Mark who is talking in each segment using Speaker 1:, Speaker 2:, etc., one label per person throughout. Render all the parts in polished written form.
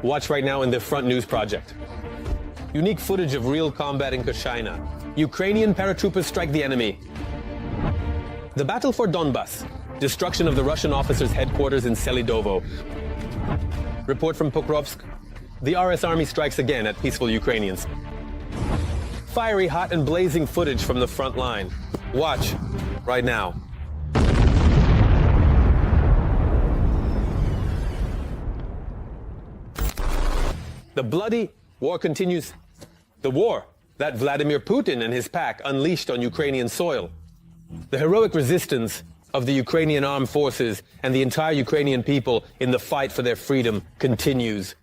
Speaker 1: Watch right now in the Front News Project. Unique footage of real combat in Koshina. Ukrainian paratroopers strike the enemy. The battle for Donbas. Destruction of the Russian officers' headquarters in Selidovo. Report from Pokrovsk. The RS Army strikes again at peaceful Ukrainians. Fiery, hot, and blazing footage from the front line. Watch right now. The bloody war continues. The war that Vladimir Putin and his pack unleashed on Ukrainian soil. The heroic resistance of the Ukrainian armed forces and the entire Ukrainian people in the fight for their freedom continues.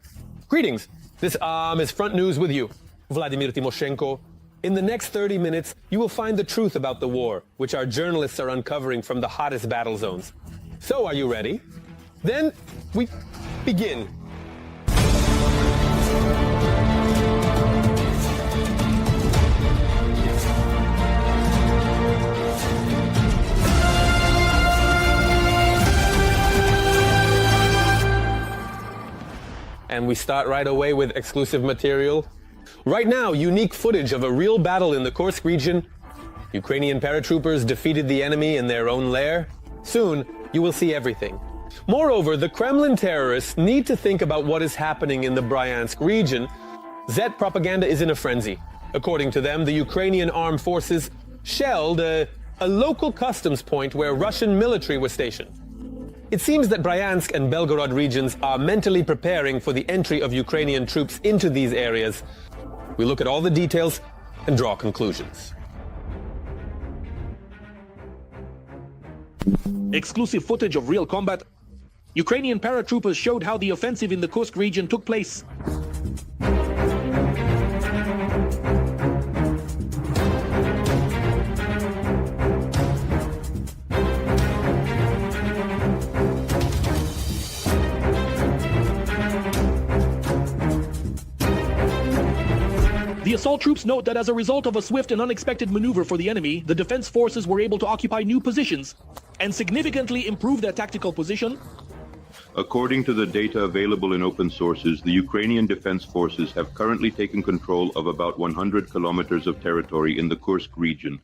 Speaker 1: Greetings. This is Front News with you, Vladimir Timoshenko. In the next 30 minutes, you will find the truth about the war, which our journalists are uncovering from the hottest battle zones. So, are you ready? Then we begin. And we start right away with exclusive material. Right now, unique footage of a real battle in the Kursk region. Ukrainian paratroopers defeated the enemy in their own lair. Soon, you will see everything. Moreover, the Kremlin terrorists need to think about what is happening in the Briansk region. Zet propaganda is in a frenzy. According to them, the Ukrainian armed forces shelled a local customs point where Russian military was stationed. It seems that Briansk and Belgorod regions are mentally preparing for the entry of Ukrainian troops into these areas. We look at all the details and draw conclusions.
Speaker 2: Exclusive footage of real combat. Ukrainian paratroopers showed how the offensive in the Kursk region took place. The assault troops note that as a result of a swift and unexpected maneuver for the enemy, the defense forces were able to occupy new positions and significantly improve their tactical position.
Speaker 3: According to the data available in open sources, the Ukrainian defense forces have currently taken control of about 100 kilometers of territory in the Kursk region.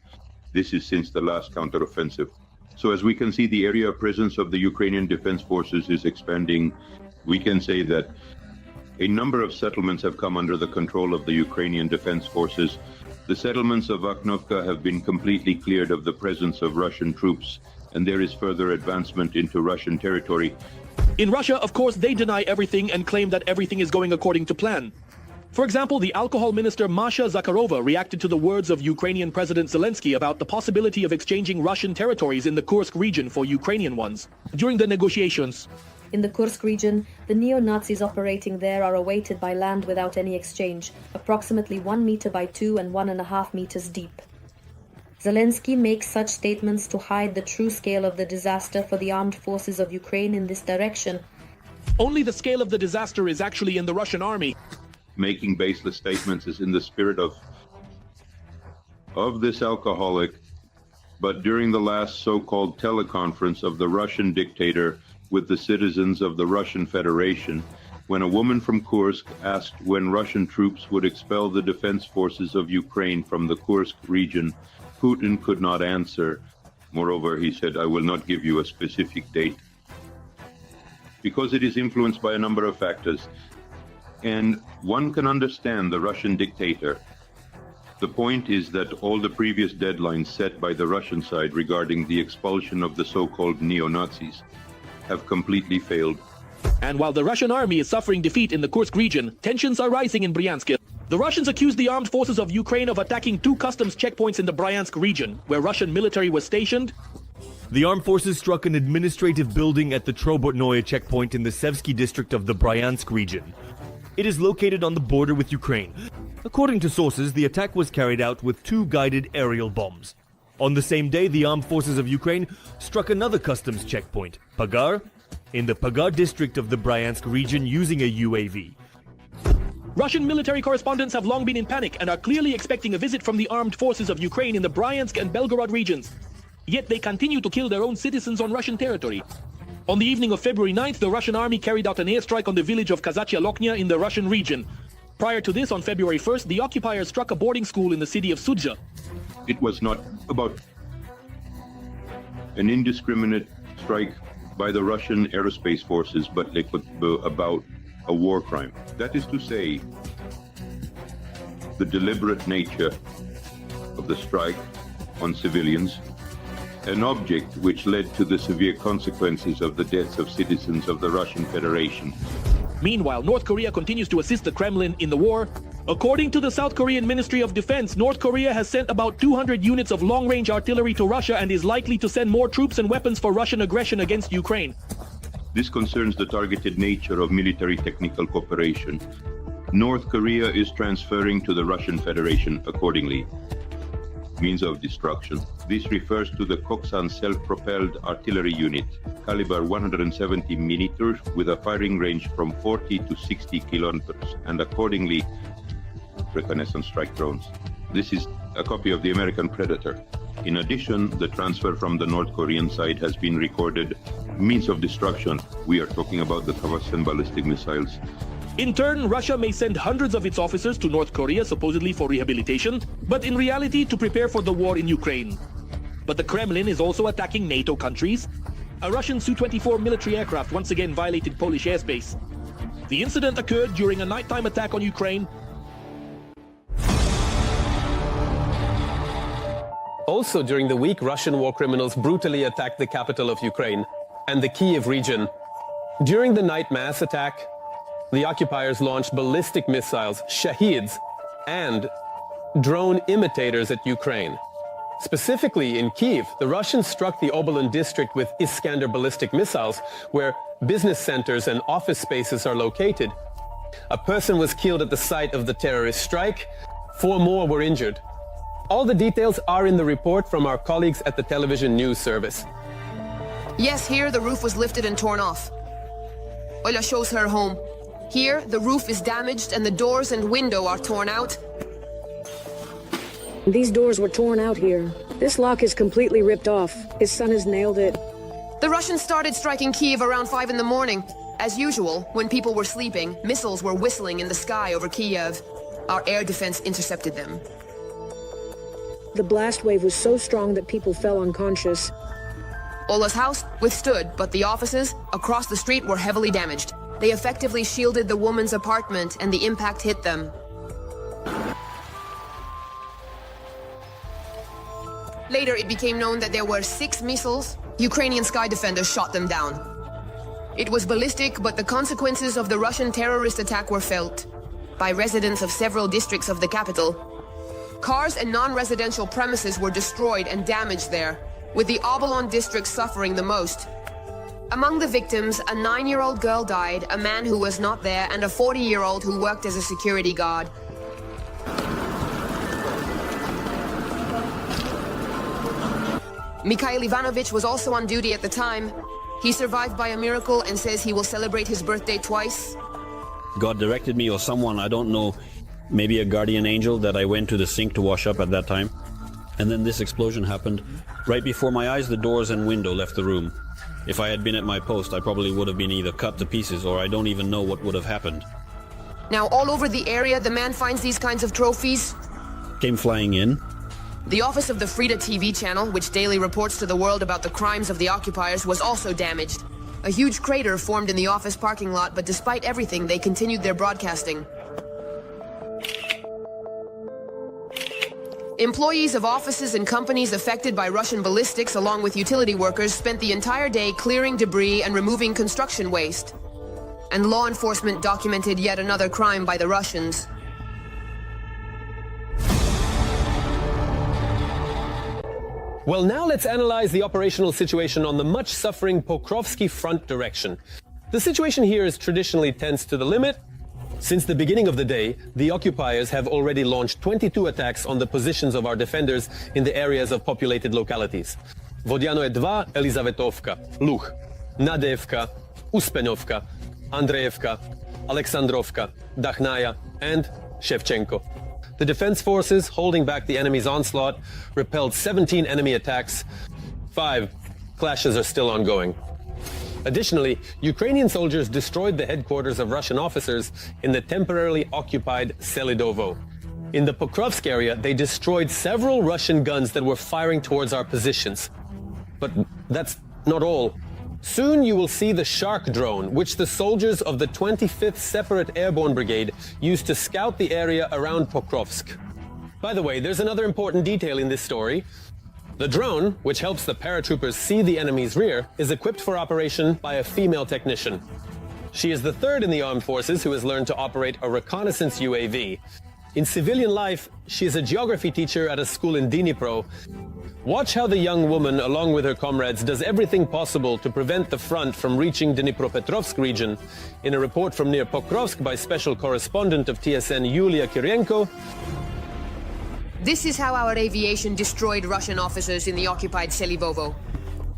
Speaker 3: This is since the last counteroffensive. So as we can see, the area of presence of the Ukrainian defense forces is expanding. We can say that a number of settlements have come under the control of the Ukrainian defense forces. The settlements of Oknovka have been completely cleared of the presence of Russian troops, and there is further advancement into Russian territory.
Speaker 2: In Russia, of course, they deny everything and claim that everything is going according to plan. For example, the alcohol minister Masha Zakharova reacted to the words of Ukrainian President Zelensky about the possibility of exchanging Russian territories in the Kursk region for Ukrainian ones during the negotiations.
Speaker 4: In the Kursk region, the neo-Nazis operating there are awaited by land without any exchange, approximately 1 meter by 2 and 1.5 meters deep. Zelensky makes such statements to hide the true scale of the disaster for the armed forces of Ukraine in this direction.
Speaker 2: Only the scale of the disaster is actually in the Russian army.
Speaker 3: Making baseless statements is in the spirit of this alcoholic, but during the last so-called teleconference of the Russian dictator with the citizens of the Russian Federation, when a woman from Kursk asked when Russian troops would expel the defense forces of Ukraine from the Kursk region, Putin could not answer. Moreover, he said, "I will not give you a specific date," because it is influenced by a number of factors. And one can understand the Russian dictator. The point is that all the previous deadlines set by the Russian side regarding the expulsion of the so-called neo-Nazis have completely failed.
Speaker 2: And while the Russian army is suffering defeat in the Kursk region, tensions are rising in Briansk. The Russians accuse the armed forces of Ukraine of attacking 2 customs checkpoints in the Briansk region, where Russian military was stationed.
Speaker 5: The armed forces struck an administrative building at the Trobotnoye checkpoint in the Sevsky district of the Briansk region. It is located on the border with Ukraine. According to sources, the attack was carried out with 2 guided aerial bombs. On the same day, the armed forces of Ukraine struck another customs checkpoint, Pagar, in the Pagar district of the Briansk region using a UAV.
Speaker 2: Russian military correspondents have long been in panic and are clearly expecting a visit from the armed forces of Ukraine in the Briansk and Belgorod regions. Yet they continue to kill their own citizens on Russian territory. On the evening of February 9th, the Russian army carried out an airstrike on the village of Kazachya Loknya in the Russian region. Prior to this, on February 1st, the occupiers struck a boarding school in the city of Sudzha.
Speaker 3: It was not about an indiscriminate strike by the Russian aerospace forces, but about a war crime. That is to say, the deliberate nature of the strike on civilians, an object which led to the severe consequences of the deaths of citizens of the Russian Federation.
Speaker 2: Meanwhile, North Korea continues to assist the Kremlin in the war. According to the South Korean Ministry of Defense, North Korea has sent about 200 units of long-range artillery to Russia and is likely to send more troops and weapons for Russian aggression against Ukraine.
Speaker 3: This concerns the targeted nature of military technical cooperation. North Korea is transferring to the Russian Federation accordingly means of destruction. This refers to the Koksan self-propelled artillery unit, caliber 170 millimeters, with a firing range from 40 to 60 kilometers, and accordingly reconnaissance strike drones. This is a copy of the American Predator. In addition, the transfer from the North Korean side has been recorded means of destruction. We are talking about the Kavasan ballistic missiles.
Speaker 2: In turn, Russia may send hundreds of its officers to North Korea, supposedly for rehabilitation, but in reality to prepare for the war in Ukraine. But the Kremlin is also attacking NATO countries. A Russian Su-24 military aircraft once again violated Polish airspace. The incident occurred during a nighttime attack on Ukraine.
Speaker 1: Also during the week, Russian war criminals brutally attacked the capital of Ukraine and the Kyiv region. During the night mass attack, the occupiers launched ballistic missiles, Shahids, and drone imitators at Ukraine. Specifically in Kyiv, the Russians struck the Obolin district with Iskander ballistic missiles, where business centers and office spaces are located. A person was killed at the site of the terrorist strike. 4 more were injured. All the details are in the report from our colleagues at the television news service.
Speaker 6: Yes, here the roof was lifted and torn off. Ola shows her home. Here, the roof is damaged and the doors and window are torn out.
Speaker 7: These doors were torn out here. This lock is completely ripped off. His son has nailed it.
Speaker 6: The Russians started striking Kyiv around 5 in the morning. As usual, when people were sleeping, missiles were whistling in the sky over Kyiv. Our air defense intercepted them.
Speaker 7: The blast wave was so strong that people fell unconscious.
Speaker 6: Ola's house withstood, but the offices across the street were heavily damaged. They effectively shielded the woman's apartment and the impact hit them. Later, it became known that there were 6 missiles. Ukrainian sky defenders shot them down. It was ballistic, but the consequences of the Russian terrorist attack were felt by residents of several districts of the capital. Cars and non-residential premises were destroyed and damaged there, with the Obolon district suffering the most. Among the victims, a 9-year-old girl died, a man who was not there, and a 40-year-old who worked as a security guard. Mikhail Ivanovich was also on duty at the time. He survived by a miracle and says he will celebrate his birthday twice.
Speaker 8: God directed me, or someone, I don't know, maybe a guardian angel, that I went to the sink to wash up at that time. And then this explosion happened. Right before my eyes, the doors and window left the room. If I had been at my post, I probably would have been either cut to pieces, or I don't even know what would have happened.
Speaker 6: Now, all over the area, the man finds these kinds of trophies.
Speaker 8: Came flying in.
Speaker 6: The office of the Frida TV channel, which daily reports to the world about the crimes of the occupiers, was also damaged. A huge crater formed in the office parking lot, but despite everything, they continued their broadcasting. Employees of offices and companies affected by Russian ballistics, along with utility workers, spent the entire day clearing debris and removing construction waste. And law enforcement documented yet another crime by the Russians.
Speaker 1: Well, now let's analyze the operational situation on the much-suffering Pokrovsky front direction. The situation here is traditionally tense to the limit. Since the beginning of the day, the occupiers have already launched 22 attacks on the positions of our defenders in the areas of populated localities. Vodyanoe 2, Elizavetovka, Luch, Nadevka, Uspenovka, Andreevka, Alexandrovka, Dakhnaya, and Shevchenko. The defense forces, holding back the enemy's onslaught, repelled 17 enemy attacks. 5 clashes are still ongoing. Additionally, Ukrainian soldiers destroyed the headquarters of Russian officers in the temporarily occupied Selidovo. In the Pokrovsk area, they destroyed several Russian guns that were firing towards our positions. But that's not all. Soon you will see the Shark drone, which the soldiers of the 25th Separate Airborne Brigade used to scout the area around Pokrovsk. By the way, there's another important detail in this story. The drone, which helps the paratroopers see the enemy's rear, is equipped for operation by a female technician. She is the third in the armed forces who has learned to operate a reconnaissance UAV. In civilian life, she is a geography teacher at a school in Dnipro. Watch how the young woman, along with her comrades, does everything possible to prevent the front from reaching Dnipropetrovsk region. In a report from near Pokrovsk by special correspondent of TSN Yulia Kirienko.
Speaker 6: This is how our aviation destroyed Russian officers in the occupied Selivovo.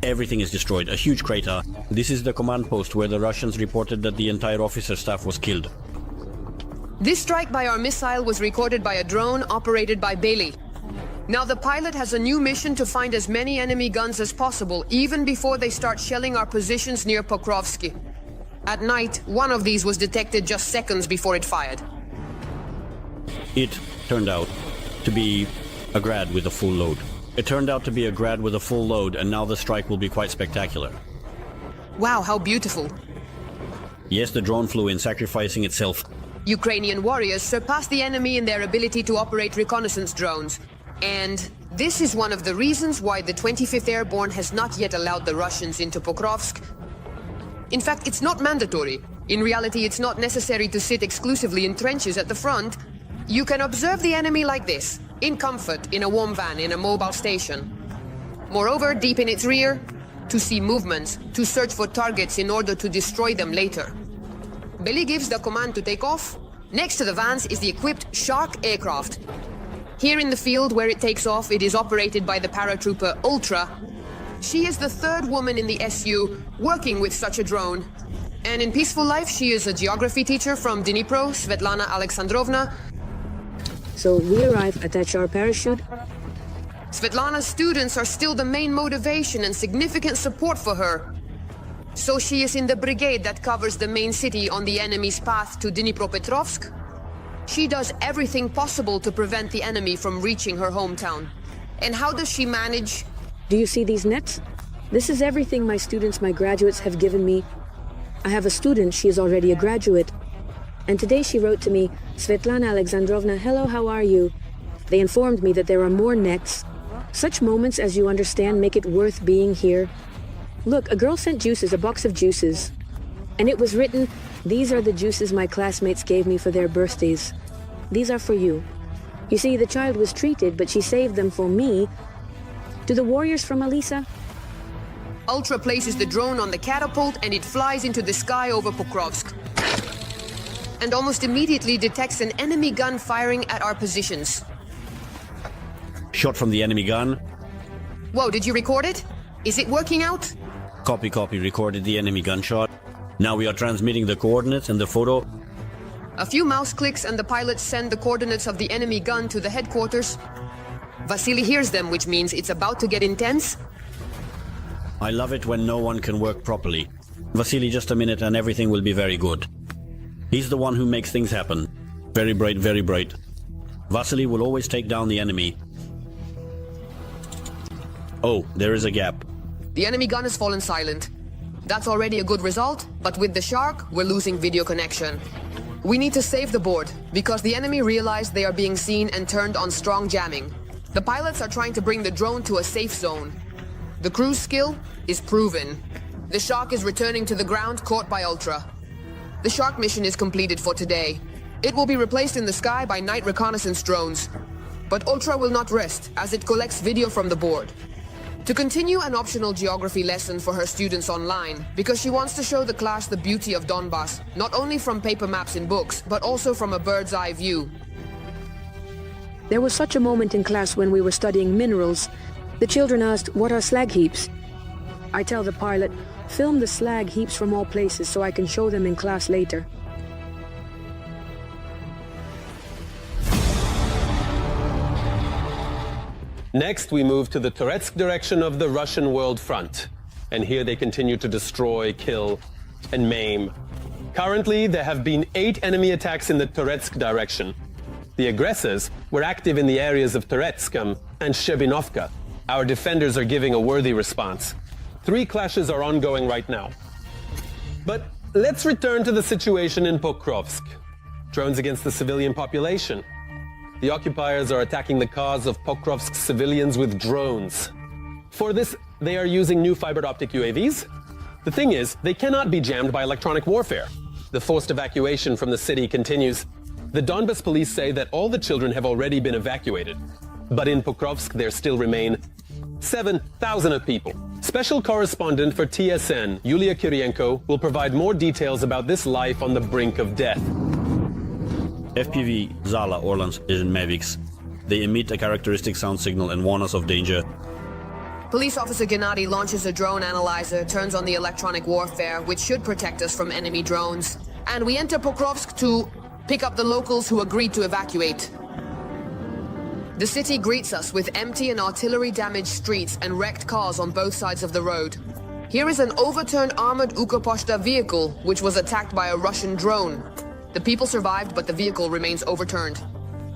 Speaker 8: Everything is destroyed, a huge crater. This is the command post where the Russians reported that the entire officer staff was killed.
Speaker 6: This strike by our missile was recorded by a drone operated by Bailey. Now the pilot has a new mission to find as many enemy guns as possible, even before they start shelling our positions near Pokrovsky. At night, one of these was detected just seconds before it fired.
Speaker 8: It turned out to be a Grad with a full load. It turned out to be a Grad with a full load, and now the strike will be quite spectacular.
Speaker 6: Wow, how beautiful.
Speaker 8: Yes, the drone flew in, sacrificing itself.
Speaker 6: Ukrainian warriors surpassed the enemy in their ability to operate reconnaissance drones. And this is one of the reasons why the 25th Airborne has not yet allowed the Russians into Pokrovsk. In fact, it's not mandatory. In reality, it's not necessary to sit exclusively in trenches at the front. You can observe the enemy like this, in comfort, in a warm van, in a mobile station. Moreover, deep in its rear, to see movements, to search for targets in order to destroy them later. Billy gives the command to take off. Next to the vans is the equipped Shark aircraft. Here in the field where it takes off, it is operated by the paratrooper Ultra. She is the third woman in the SU working with such a drone. And in peaceful life, she is a geography teacher from Dnipro, Svetlana Alexandrovna.
Speaker 7: So we arrive, attach our parachute.
Speaker 6: Svetlana's students are still the main motivation and significant support for her. So she is in the brigade that covers the main city on the enemy's path to Dnipropetrovsk. She does everything possible to prevent the enemy from reaching her hometown. And how does she manage?
Speaker 7: Do you see these nets? This is everything my students, my graduates have given me. I have a student, she is already a graduate. And today she wrote to me, Svetlana Alexandrovna, hello, how are you? They informed me that there are more nets. Such moments, as you understand, make it worth being here. Look, a girl sent juices, a box of juices. And it was written, these are the juices my classmates gave me for their birthdays. These are for you. You see, the child was treated, but she saved them for me. To the warriors from Alisa?
Speaker 6: Ultra places the drone on the catapult and it flies into the sky over Pokrovsk. And almost immediately detects an enemy gun firing at our positions.
Speaker 8: Shot from the enemy gun.
Speaker 6: Whoa, did you record it? Is it working out?
Speaker 8: Copy, recorded the enemy gunshot. Now we are transmitting the coordinates and the photo.
Speaker 6: A few mouse clicks and the pilots send the coordinates of the enemy gun to the headquarters. Vasily hears them, which means it's about to get intense.
Speaker 8: I love it when no one can work properly. Vasily, just a minute and everything will be very good. He's the one who makes things happen. Very bright, very bright. Vasily will always take down the enemy. Oh, there is a gap.
Speaker 6: The enemy gun has fallen silent. That's already a good result, but with the Shark, we're losing video connection. We need to save the board, because the enemy realized they are being seen and turned on strong jamming. The pilots are trying to bring the drone to a safe zone. The crew's skill is proven. The Shark is returning to the ground, caught by Ultra. The Shark mission is completed for today. It will be replaced in the sky by night reconnaissance drones. But Ultra will not rest, as it collects video from the board. To continue an optional geography lesson for her students online, because she wants to show the class the beauty of Donbas, not only from paper maps in books, but also from a bird's eye view.
Speaker 7: There was such a moment in class when we were studying minerals. The children asked, what are slag heaps? I tell the pilot, film the slag heaps from all places so I can show them in class later.
Speaker 1: Next, we move to the Toretsk direction of the Russian World Front. and here they continue to destroy, kill, and maim. Currently, there have been 8 enemy attacks in the Toretsk direction. The aggressors were active in the areas of Toretsk and Shebinovka. Our defenders are giving a worthy response. 3 clashes are ongoing right now. But let's return to the situation in Pokrovsk. Drones against the civilian population. The occupiers are attacking the cause of Pokrovsk civilians with drones. For this, they are using new fiber optic UAVs. The thing is, they cannot be jammed by electronic warfare. The forced evacuation from the city continues. The Donbas police say that all the children have already been evacuated. But in Pokrovsk, there still remain 7,000 people. Special correspondent for TSN, Yulia Kirienko, will provide more details about this life on the brink of death.
Speaker 8: FPV Zala Orlans is in Mavics. They emit a characteristic sound signal and warn us of danger.
Speaker 6: Police officer Gennady launches a drone analyzer, turns on the electronic warfare, which should protect us from enemy drones. And we enter Pokrovsk to pick up the locals who agreed to evacuate. The city greets us with empty and artillery-damaged streets and wrecked cars on both sides of the road. Here is an overturned armored Ukropochta vehicle, which was attacked by a Russian drone. The people survived, but the vehicle remains overturned.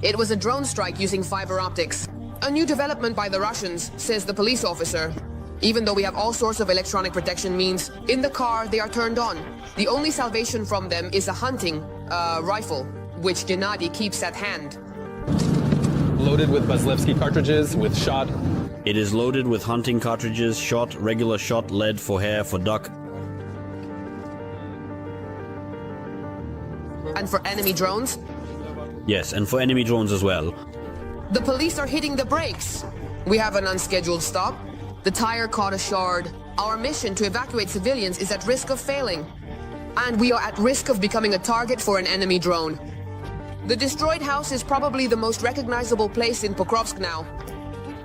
Speaker 6: It was a drone strike using fiber optics. A new development by the Russians, says the police officer. Even though we have all sorts of electronic protection means, in the car they are turned on. The only salvation from them is a hunting rifle, which Gennady keeps at hand.
Speaker 1: Loaded with Baslevsky cartridges, with shot.
Speaker 8: It is loaded with hunting cartridges, shot, regular shot, lead for hare, for duck.
Speaker 6: And for enemy drones?
Speaker 8: Yes, and for enemy drones as well.
Speaker 6: The police are hitting the brakes. We have an unscheduled stop. The tire caught a shard. Our mission to evacuate civilians is at risk of failing. And we are at risk of becoming a target for an enemy drone. The destroyed house is probably the most recognizable place in Pokrovsk now.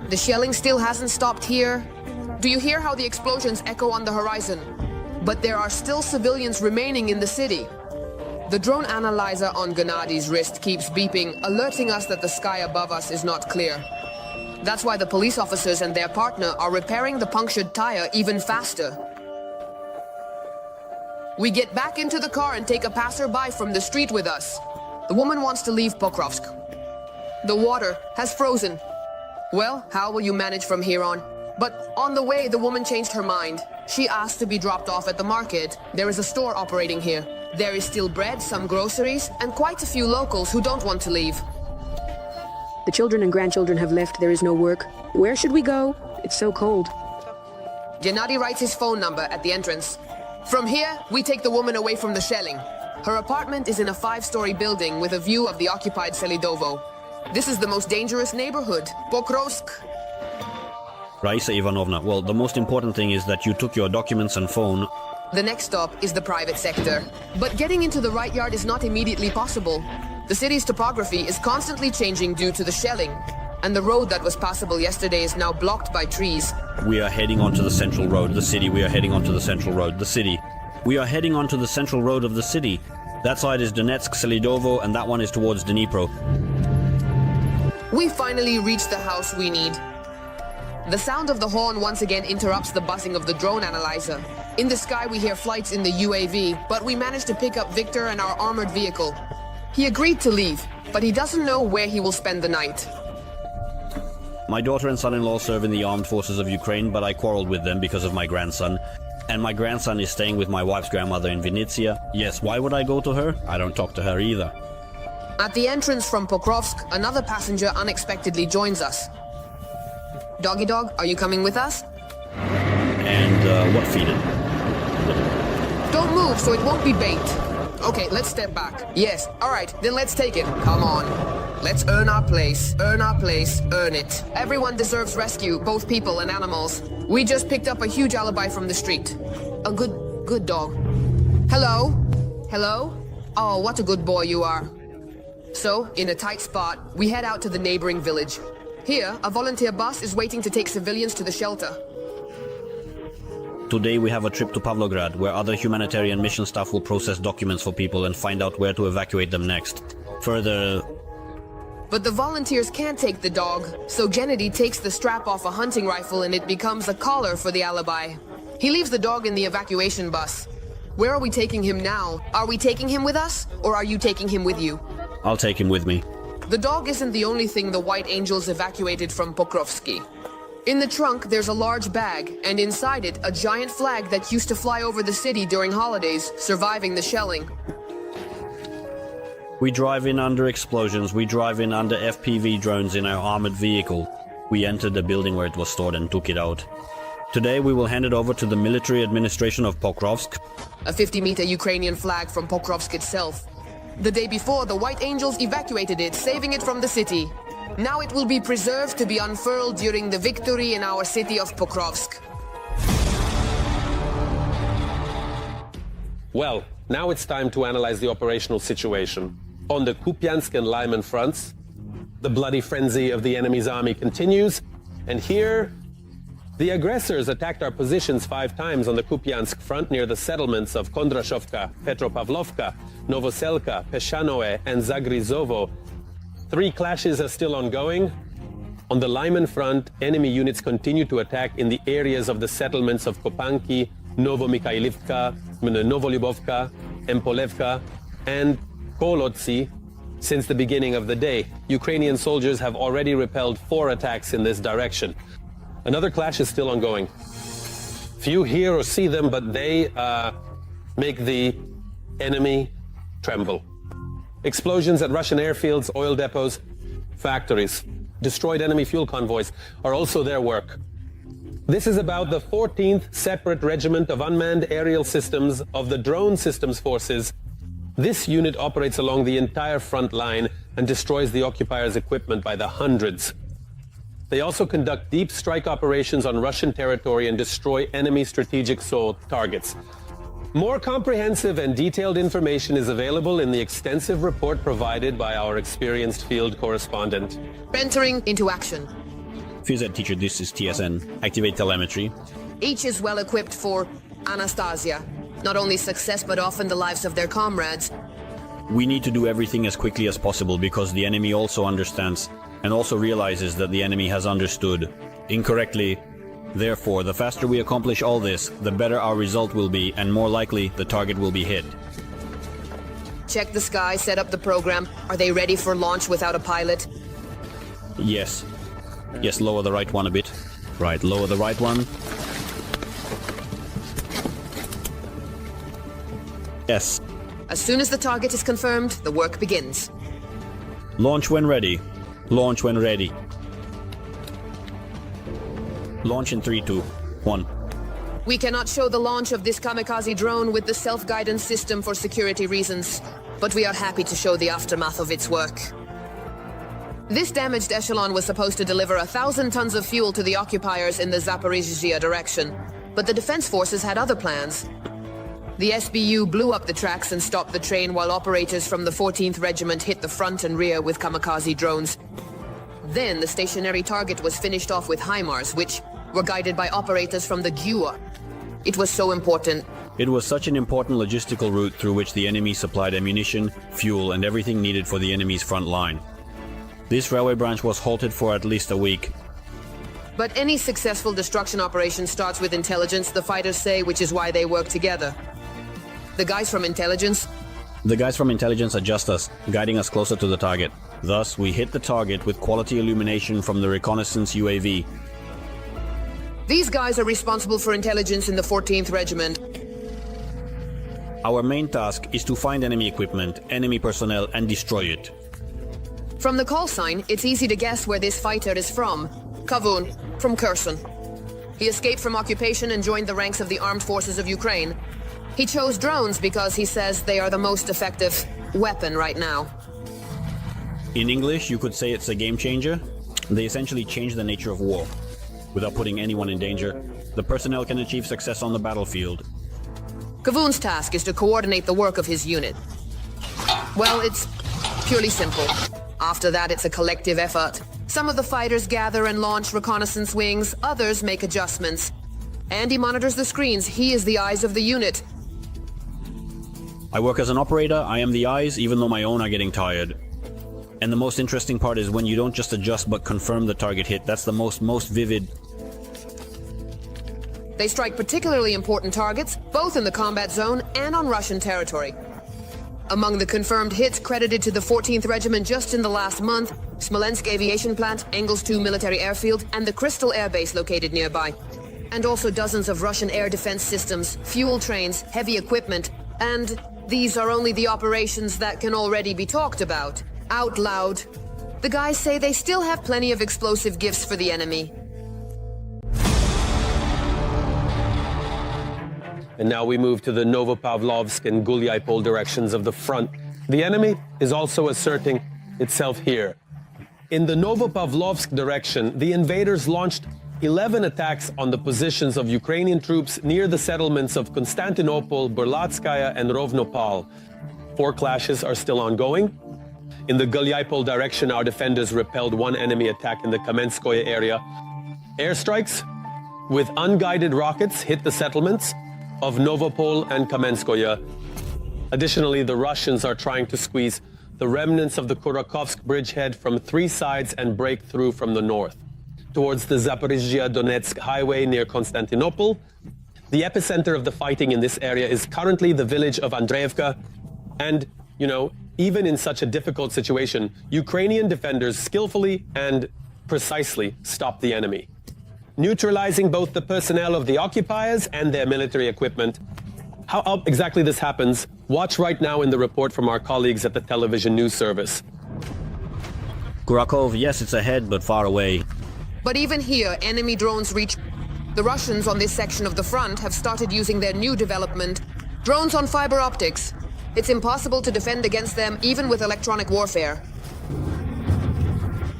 Speaker 6: The shelling still hasn't stopped here. Do you hear how the explosions echo on the horizon? But there are still civilians remaining in the city. The drone analyzer on Gennady's wrist keeps beeping, alerting us that the sky above us is not clear. That's why the police officers and their partner are repairing the punctured tire even faster. We get back into the car and take a passerby from the street with us. The woman wants to leave Pokrovsk. The water has frozen. Well, how will you manage from here on? But on the way, the woman changed her mind. She asked to be dropped off at the market. There is a store operating here. There is still bread, some groceries, and quite a few locals who don't want to leave.
Speaker 7: The children and grandchildren have left. There is no work. Where should we go? It's so cold.
Speaker 6: Gennady writes his phone number at the entrance. From here, we take the woman away from the shelling. Her apartment is in a 5-story building with a view of the occupied Selidovo. This is the most dangerous neighborhood, Pokrovsk.
Speaker 8: Raisa Ivanovna, well, the most important thing is that you took your documents and phone.
Speaker 6: The next stop is the private sector. But getting into the right yard is not immediately possible. The city's topography is constantly changing due to the shelling. And the road that was passable yesterday is now blocked by trees.
Speaker 8: We are heading onto the central road, the city. We are heading onto the central road, the city. We are heading onto the central road of the city. That side is Donetsk, Selidovo, and that one is towards Dnipro.
Speaker 6: We finally reached the house we need. The sound of the horn once again interrupts the buzzing of the drone analyzer. In the sky we hear flights in the UAV, but we managed to pick up Victor and our armored vehicle. He agreed to leave, but he doesn't know where he will spend the night.
Speaker 8: My daughter and son-in-law serve in the armed forces of Ukraine, but I quarreled with them because of my grandson. And my grandson is staying with my wife's grandmother in Vinnytsia. Yes, why would I go to her? I don't talk to her either.
Speaker 6: At the entrance from Pokrovsk, another passenger unexpectedly joins us. Doggy Dog, are you coming with us?
Speaker 8: And what feed it?
Speaker 6: Don't move so it won't be bait. Okay, let's step back. Yes, alright, then let's take it. Come on. Let's earn our place, earn it. Everyone deserves rescue, both people and animals. We just picked up a huge alibi from the street. A good dog. Hello? Hello? Oh, what a good boy you are. So, in a tight spot, we head out to the neighboring village. Here, a volunteer bus is waiting to take civilians to the shelter.
Speaker 8: Today we have a trip to Pavlograd, where other humanitarian mission staff will process documents for people and find out where to evacuate them next. Further...
Speaker 6: But the volunteers can't take the dog, so Gennady takes the strap off a hunting rifle and it becomes a collar for the alibi. He leaves the dog in the evacuation bus. Where are we taking him now? Are we taking him with us, or are you taking him with you?
Speaker 8: I'll take him with me.
Speaker 6: The dog isn't the only thing the White Angels evacuated from Pokrovsky. In the trunk, there's a large bag, and inside it, a giant flag that used to fly over the city during holidays, surviving the shelling.
Speaker 8: We drive in under explosions, we drive in under FPV drones in our armored vehicle. We entered the building where it was stored and took it out. Today we will hand it over to the military administration of Pokrovsk.
Speaker 6: A 50-meter Ukrainian flag from Pokrovsk itself. The day before, the White Angels evacuated it, saving it from the city. Now it will be preserved to be unfurled during the victory in our city of Pokrovsk.
Speaker 1: Well, now it's time to analyze the operational situation. On the Kupiansk and Lyman fronts, the bloody frenzy of the enemy's army continues, and here, the aggressors attacked our positions 5 times on the Kupiansk front near the settlements of Kondrashovka, Petropavlovka, Novoselka, Peshanoe, and Zagrizovo. 3 clashes are still ongoing. On the Lyman front, enemy units continue to attack in the areas of the settlements of Kopanki, Novomikhailivka, Novolubovka, Empolevka, and Kolotsi. Since the beginning of the day, Ukrainian soldiers have already repelled 4 attacks in this direction. Another clash is still ongoing. Few hear or see them, but they make the enemy tremble. Explosions at Russian airfields, oil depots, factories, destroyed enemy fuel convoys are also their work. This is about the 14th separate regiment of unmanned aerial systems of the drone systems forces. This unit operates along the entire front line and destroys the occupiers' equipment by the hundreds. They also conduct deep strike operations on Russian territory and destroy enemy strategic targets. More comprehensive and detailed information is available in the extensive report provided by our experienced field correspondent.
Speaker 6: Entering into action.
Speaker 8: Phys Ed teacher, this is TSN. Activate telemetry.
Speaker 6: Each is well equipped for Anastasia. Not only success, but often the lives of their comrades.
Speaker 8: We need to do everything as quickly as possible because the enemy also understands and also realizes that the enemy has understood incorrectly. Therefore, the faster we accomplish all this, the better our result will be, and more likely the target will be hit.
Speaker 6: Check the sky, set up the program. Are they ready for launch without a pilot?
Speaker 8: Yes. Yes, lower the right one a bit. Right, lower the right one. Yes.
Speaker 6: As soon as the target is confirmed, the work begins.
Speaker 8: Launch when ready. Launch when ready. Launch in 3, 2, 1.
Speaker 6: We cannot show the launch of this kamikaze drone with the self-guidance system for security reasons, but we are happy to show the aftermath of its work. This damaged echelon was supposed to deliver 1,000 tons of fuel to the occupiers in the Zaporizhzhia direction, but the defense forces had other plans. The SBU blew up the tracks and stopped the train while operators from the 14th Regiment hit the front and rear with kamikaze drones. Then the stationary target was finished off with HIMARS, which were guided by operators from the GUA. It was so important.
Speaker 8: It was such an important logistical route through which the enemy supplied ammunition, fuel, and everything needed for the enemy's front line. This railway branch was halted for at least a week.
Speaker 6: But any successful destruction operation starts with intelligence, the fighters say, which is why they work together. The guys from intelligence
Speaker 8: adjust us, guiding us closer to the target. Thus, we hit the target with quality illumination from the reconnaissance UAV.
Speaker 6: These guys are responsible for intelligence in the 14th Regiment.
Speaker 8: Our main task is to find enemy equipment, enemy personnel, and destroy it.
Speaker 6: From the call sign, it's easy to guess where this fighter is from. Kavun, from Kherson. He escaped from occupation and joined the ranks of the armed forces of Ukraine. He chose drones because he says they are the most effective weapon right now.
Speaker 8: In English, you could say it's a game changer. They essentially change the nature of war. Without putting anyone in danger, the personnel can achieve success on the battlefield.
Speaker 6: Kavun's task is to coordinate the work of his unit. Well, it's purely simple. After that, it's a collective effort. Some of the fighters gather and launch reconnaissance wings, others make adjustments. Andy monitors the screens. He is the eyes of the unit.
Speaker 8: I work as an operator, I am the eyes, even though my own are getting tired. And the most interesting part is when you don't just adjust but confirm the target hit. That's the most vivid.
Speaker 6: They strike particularly important targets, both in the combat zone and on Russian territory. Among the confirmed hits credited to the 14th Regiment just in the last month, Smolensk Aviation Plant, Engels 2 Military Airfield, and the Crystal Air Base located nearby. And also dozens of Russian air defense systems, fuel trains, heavy equipment, and these are only the operations that can already be talked about, out loud. The guys say they still have plenty of explosive gifts for the enemy.
Speaker 1: And now we move to the Novopavlovsk and Gulyaipol directions of the front. The enemy is also asserting itself here. In the Novopavlovsk direction, the invaders launched 11 attacks on the positions of Ukrainian troops near the settlements of Konstantinopol, Burlatskaya, and Rovnopal. 4 clashes are still ongoing. In the Gulyaipol direction, our defenders repelled one enemy attack in the Kamenskoye area. Airstrikes with unguided rockets hit the settlements of Novopol and Kamenskoye. Additionally, the Russians are trying to squeeze the remnants of the Kurakovsk bridgehead from 3 sides and break through from the north. Towards the Zaporizhzhia-Donetsk highway near Constantinople. The epicenter of the fighting in this area is currently the village of Andreevka. And, even in such a difficult situation, Ukrainian defenders skillfully and precisely stop the enemy, neutralizing both the personnel of the occupiers and their military equipment. How exactly this happens, watch right now in the report from our colleagues at the television news service.
Speaker 8: Kurakov, yes, it's ahead, but far away.
Speaker 6: But even here, enemy drones reach. The Russians on this section of the front have started using their new development, drones on fiber optics. It's impossible to defend against them even with electronic warfare.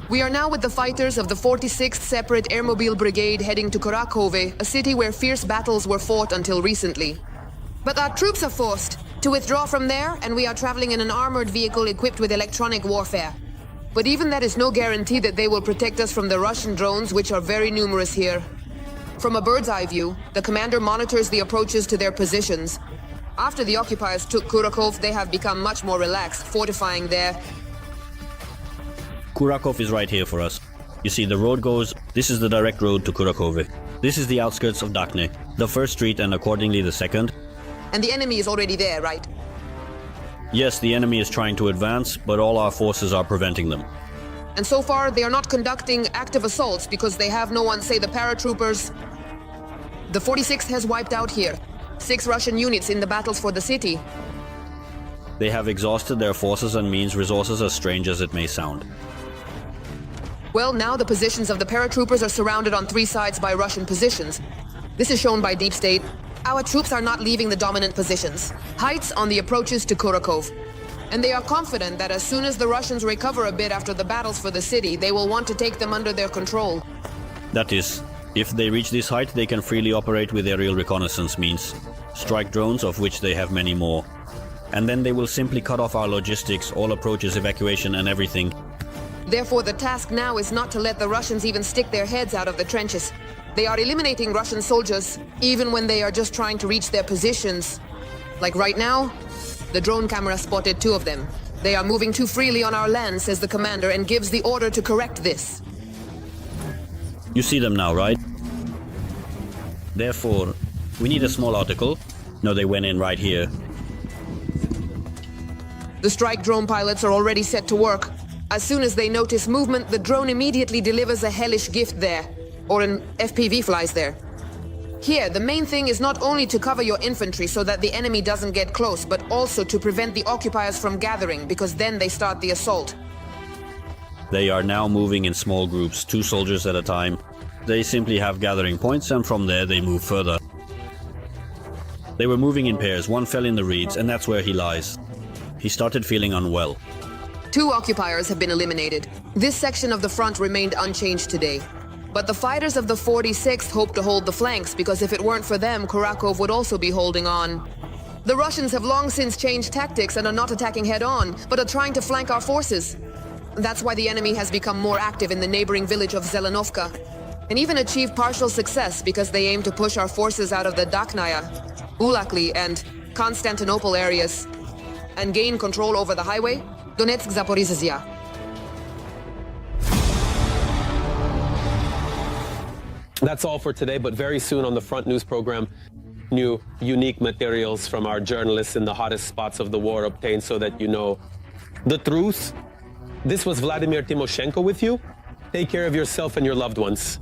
Speaker 6: We are now with the fighters of the 46th Separate Airmobile Brigade heading to Kurakov, a city where fierce battles were fought until recently. But our troops are forced to withdraw from there, and we are traveling in an armored vehicle equipped with electronic warfare. But even that is no guarantee that they will protect us from the Russian drones, which are very numerous here. From a bird's eye view, the commander monitors the approaches to their positions. After the occupiers took Kurakov, they have become much more relaxed, fortifying there.
Speaker 8: Kurakov is right here for us. You see, the road goes, this is the direct road to Kurakov. This is the outskirts of Dakhne, the first street and accordingly the second.
Speaker 6: And the enemy is already there, right?
Speaker 8: Yes, the enemy is trying to advance, but all our forces are preventing them.
Speaker 6: And so far, they are not conducting active assaults because they have no one, say the paratroopers. The 46th has wiped out here. 6 Russian units in the battles for the city.
Speaker 8: They have exhausted their forces and means resources, as strange as it may sound.
Speaker 6: Well, now the positions of the paratroopers are surrounded on 3 sides by Russian positions. This is shown by Deep State. Our troops are not leaving the dominant positions. Heights on the approaches to Kurakov. And they are confident that as soon as the Russians recover a bit after the battles for the city, they will want to take them under their control.
Speaker 8: That is, if they reach this height, they can freely operate with aerial reconnaissance means, strike drones, of which they have many more. And then they will simply cut off our logistics, all approaches, evacuation and everything.
Speaker 6: Therefore, the task now is not to let the Russians even stick their heads out of the trenches. They are eliminating Russian soldiers, even when they are just trying to reach their positions. Like right now, the drone camera spotted 2 of them. They are moving too freely on our land, says the commander, and gives the order to correct this.
Speaker 8: You see them now, right? Therefore, we need a small article. No, they went in right here.
Speaker 6: The strike drone pilots are already set to work. As soon as they notice movement, the drone immediately delivers a hellish gift there. Or an FPV flies there. Here, the main thing is not only to cover your infantry so that the enemy doesn't get close, but also to prevent the occupiers from gathering, because then they start the assault.
Speaker 8: They are now moving in small groups, 2 soldiers at a time. They simply have gathering points, and from there they move further. They were moving in pairs, one fell in the reeds, and that's where he lies. He started feeling unwell.
Speaker 6: 2 occupiers have been eliminated. This section of the front remained unchanged today. But the fighters of the 46th hope to hold the flanks, because if it weren't for them, Kurakov would also be holding on. The Russians have long since changed tactics and are not attacking head-on, but are trying to flank our forces. That's why the enemy has become more active in the neighboring village of Zelenovka, and even achieved partial success because they aim to push our forces out of the Dakhnaya, Ulakli, and Constantinople areas, and gain control over the highway, Donetsk-Zaporizhzhia.
Speaker 1: That's all for today, but very soon on the Front News program, new unique materials from our journalists in the hottest spots of the war obtained so that you know the truth. This was Vladimir Timoshenko with you. Take care of yourself and your loved ones.